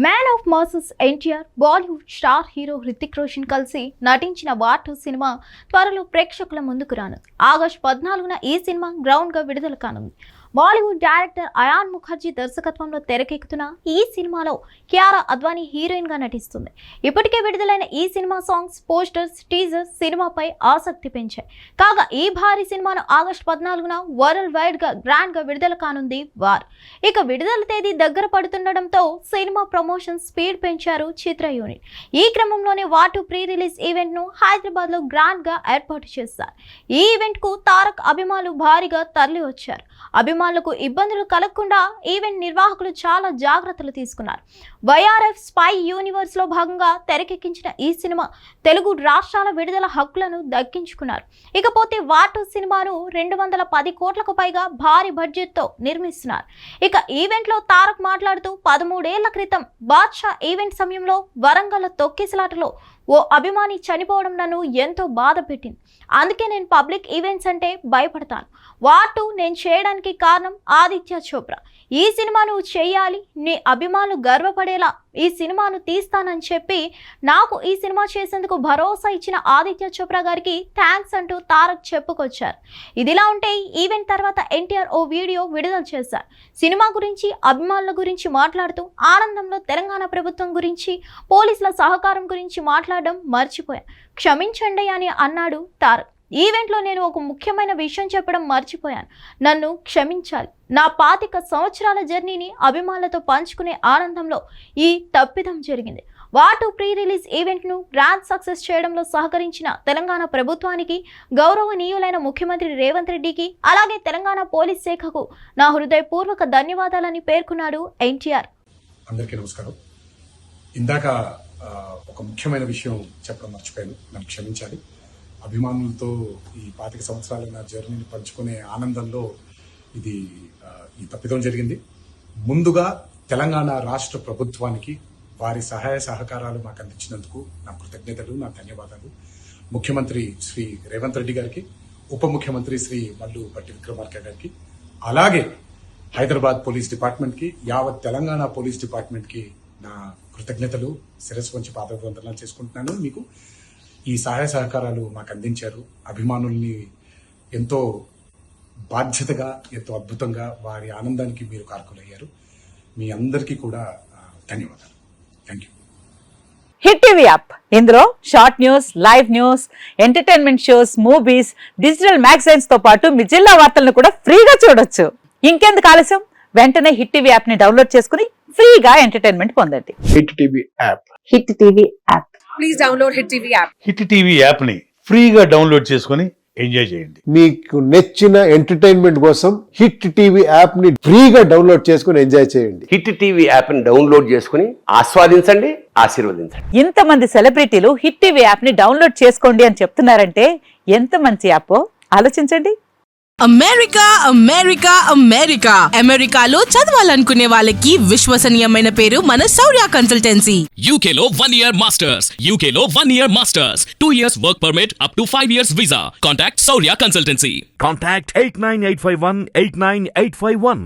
Man of masses NTR, Bollywood star hero Hrithik Roshan కలిసి నటించిన war 2 cinema త్వరలో ప్రేక్షకుల ముందుకు రానుంది. ఆగస్టు 14న ఈ సినిమా గ్రౌండ్ గా విడుదల కానుంది. బాలీవుడ్ డైరెక్టర్ అయాన్ ముఖర్జీ దర్శకత్వంలో తెరకెక్కుతున్న ఈ సినిమాలో కియారా అద్వానీ హీరోయిన్ గా నటిస్తుంది. ఇప్పటికే విడుదలైన ఈ సినిమా సాంగ్స్, పోస్టర్స్, టీజర్స్ సినిమాపై ఆసక్తి పెంచాయి. కాగా ఈ భారీ సినిమాను ఆగస్టు 14న వరల్డ్ వైడ్ గా గ్రాండ్ గా విడుదల కానుంది వార్. ఇక విడుదల తేదీ దగ్గర పడుతుండటంతో సినిమా ప్రమోషన్ స్పీడ్ పెంచారు చిత్ర యూనిట్. ఈ క్రమంలోనే వార్ 2 ప్రీ రిలీజ్ ఈవెంట్ ను హైదరాబాద్ లో గ్రాండ్ గా ఏర్పాటు చేశారు. ఈ ఈవెంట్ కు తారక్ అభిమానులు భారీగా తరలి వచ్చారు. అభిమానులకు ఇబ్బందులు కలగకుండా ఈవెంట్ నిర్వాహకులు చాలా జాగ్రత్తలు తీసుకున్నారు. వైఆర్ఎఫ్ స్పై యూనివర్స్ లో భాగంగా తెరకెక్కించిన ఈ సినిమా తెలుగు రాష్ట్రాల విడుదల హక్కులను దక్కించుకున్నారు. ఇకపోతే వార్ 2 సినిమాను 210 కోట్లకు పైగా భారీ బడ్జెట్ తో నిర్మిస్తున్నారు. ఇక ఈవెంట్ లో తారక్ మాట్లాడుతూ 13 ఏళ్ల క్రితం బాద్షా ఈవెంట్ సమయంలో వరంగల్ తొక్కిసలాటలో ఓ అభిమాని చనిపోవడం నన్ను ఎంతో బాధ పెట్టింది. అందుకే నేను పబ్లిక్ ఈవెంట్స్ అంటే భయపడతాను. వార్ 2 నేను చేయడానికి కారణం ఆదిత్య చోప్రా. ఈ సినిమాను చేయాలి, నీ అభిమానులు గర్వపడేలా ఈ సినిమాను తీస్తానని చెప్పి నాకు ఈ సినిమా చేసేందుకు భరోసా ఇచ్చిన ఆదిత్య చోప్రా గారికి థ్యాంక్స్ అంటూ తారక్ చెప్పుకొచ్చారు. ఇదిలా ఉంటే ఈవెంట్ తర్వాత ఎన్టీఆర్ ఓ వీడియో విడుదల చేశారు. సినిమా గురించి, అభిమానుల గురించి మాట్లాడుతూ ఆనందంలో తెలంగాణ ప్రభుత్వం గురించి, పోలీసుల సహకారం గురించి మాట్లాడడం మర్చిపోయాను, క్షమించండి అని అన్నాడు తారక్. ఈవెంట్లో నేను ఒక ముఖ్యమైన విషయం చెప్పడం మర్చిపోయాను, నన్ను క్షమించాలి. నా 25 సంవత్సరాల జర్నీని అభిమానులతో పంచుకునే ఆనందంలో ఈ తప్పిదం జరిగింది. వార్ 2 ప్రీ రిలీజ్ ఈవెంట్ను గ్రాండ్ సక్సెస్ చేయడంలో సహకరించిన తెలంగాణ ప్రభుత్వానికి, గౌరవనీయులైన ముఖ్యమంత్రి రేవంత్ రెడ్డికి, అలాగే తెలంగాణ పోలీస్ శాఖకు నా హృదయపూర్వక ధన్యవాదాలని పేర్కొన్నాడు ఎన్టీఆర్. అందరికీ నమస్కారం. ఇందాక ఒక ముఖ్యమైన విషయం చెప్పడం మర్చిపోయాను, నన్ను క్షమించాలి. అభిమానులతో ఈ 25 సంవత్సరాల నా జర్నీని పంచుకునే ఆనందంలో ఈ తప్పిదం జరిగింది. ముందుగా తెలంగాణ రాష్ట్ర ప్రభుత్వానికి వారి సహాయ సహకారాలు మాకు అందించినందుకు నా కృతజ్ఞతలు, నా ధన్యవాదాలు. ముఖ్యమంత్రి శ్రీ రేవంత్ రెడ్డి గారికి, ఉప ముఖ్యమంత్రి శ్రీ మల్లు భట్టి విక్రమార్క గారికి, అలాగే హైదరాబాద్ పోలీస్ డిపార్ట్మెంట్ కి, యావత్ తెలంగాణ పోలీస్ డిపార్ట్మెంట్ కి నా కృతజ్ఞతలు, శిరస్సు వంచి పాదవందనాలు చేసుకుంటున్నాను. మీకు ఈ సహాయ సహకారాలు మాకు అందించారు. అభిమానుల్ని ఎంతో బాధ్యతగా, ఎంతో అద్భుతంగా వారి ఆనందానికి మీరు కారకులయ్యారు. మీ అందరికీ కూడా ధన్యవాదాలు. Thank you. Hit TV app, ఇందులో short news, live news, entertainment shows, movies, digital magazines తో పాటు మీ జిల్లా వార్తలను కూడా ఫ్రీగా చూడొచ్చు. ఇంకెందుకు ఆలస్యం, వెంటనే హిట్ టీవీ యాప్ ని డౌన్లోడ్ చేసుకుని ఫ్రీగా ఎంటర్టైన్మెంట్ పొందండి. Hit TV app. Hit TV app. Please download hit TV app. Hit TV app ని ఫ్రీగా డౌన్లోడ్ చేసుకుని ఎంజాయ్ చేయండి. మీకు నచ్చిన ఎంటర్టైన్మెంట్ కోసం హిట్ టీవీ యాప్ ని ఫ్రీగా డౌన్లోడ్ చేసుకుని ఎంజాయ్ చేయండి. హిట్ టీవీ యాప్ ని డౌన్లోడ్ చేసుకుని ఆస్వాదించండి, ఆశీర్వదించండి. ఇంతమంది సెలబ్రిటీలు హిట్ టీవీ యాప్ ని డౌన్లోడ్ చేసుకోండి అని చెప్తున్నారంటే ఎంత మంచి యాప్ ఆలోచించండి. అమెరికా అమెరికా అమెరికా అమెరికాలో చదవాలనుకునే వాళ్ళకి విశ్వసనీయమైన పేరు మన శౌర్య కన్సల్టెన్సీ. UK లో 1 year masters. UK లో 1 year masters. 2 years work permit up to 5 years visa. Contact Saurya Consultancy. Contact 89851 89851.